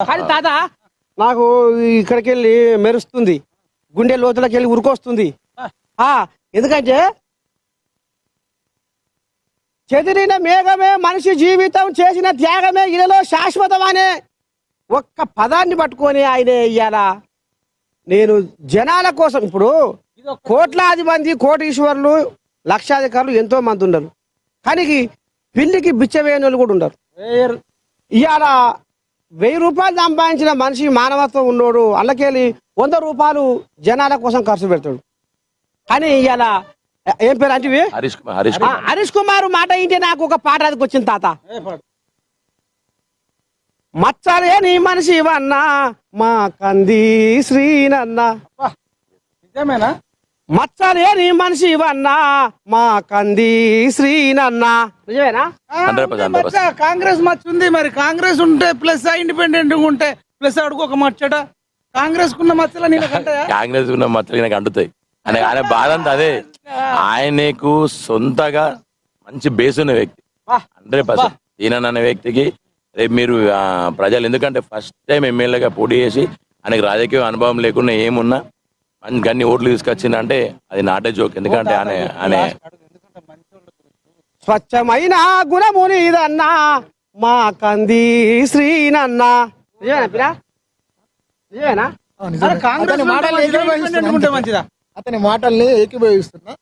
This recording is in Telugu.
కానీ తాత నాకు ఇక్కడికి వెళ్ళి మెరుస్తుంది, గుండె లోతులకి వెళ్ళి ఉరుకొస్తుంది. ఎందుకంటే చెదిరిన మేఘమే మనిషి జీవితం చేసిన త్యాగమే ఇలలో శాశ్వతం అనే ఒక్క పదాన్ని పట్టుకొని ఆయన ఇయ్యాల. నేను జనాల కోసం, ఇప్పుడు కోట్లాది మంది కోటీశ్వరులు లక్షాధికారులు ఎంతో మంది ఉన్నారు, కానీ పిల్లికి బిచ్చవేణులు కూడా ఉండరు. ఇవాళ 1000 రూపాయలు సంపాదించిన మనిషి మానవత్వం ఉన్నోడు అల్లకెళ్ళి 100 రూపాయలు జనాల కోసం ఖర్చు పెడతాడు. కానీ ఇవాళ ఏం పేరు అంటే హరీష్ కుమార్ మాట ఏంటి నాకు ఒక పాట అదికి వచ్చింది తాత. మచ్చలే నీ మనిషి వన్నా మా కంది శ్రీనన్న, నిజమేనా? మచ్చలే నీ మనిషి వన్నా మా కంది శ్రీనన్న, నిజమేనా? కాంగ్రెస్ మచ్చ ఉంది, మరి కాంగ్రెస్ ఉంటే ప్లస్ ఇండిపెండెంట్ ఉంటే ప్లస్ అడుగు ఒక మచ్చట. కాంగ్రెస్ కున్న మచ్చలు కాంగ్రెస్ ఉన్న మచ్చలు నాకు అంటుతాయి అని ఆయన బాధ అంతా అదే. ఆయనకు సొంతగా మంచి బేస్ ఉన్న వ్యక్తి 100%. ఈయన అనే వ్యక్తికి రేపు మీరు ప్రజలు, ఎందుకంటే ఫస్ట్ టైం ఎమ్మెల్యేగా పోటీ చేసి ఆయనకు రాజకీయ అనుభవం లేకుండా ఏమున్నా గన్ని ఓట్లు తీసుకొచ్చిందంటే అది నాటే జోక్. ఎందుకంటే ఆయన స్వచ్ఛమైన గుణము నీదన్నా మా కంది శ్రీనన్న, నిజమేనా? నిజమేనా? కాంగ్రెస్ మంచిదా? అతని మాటల్ని ఏకీభవిస్తున్నా.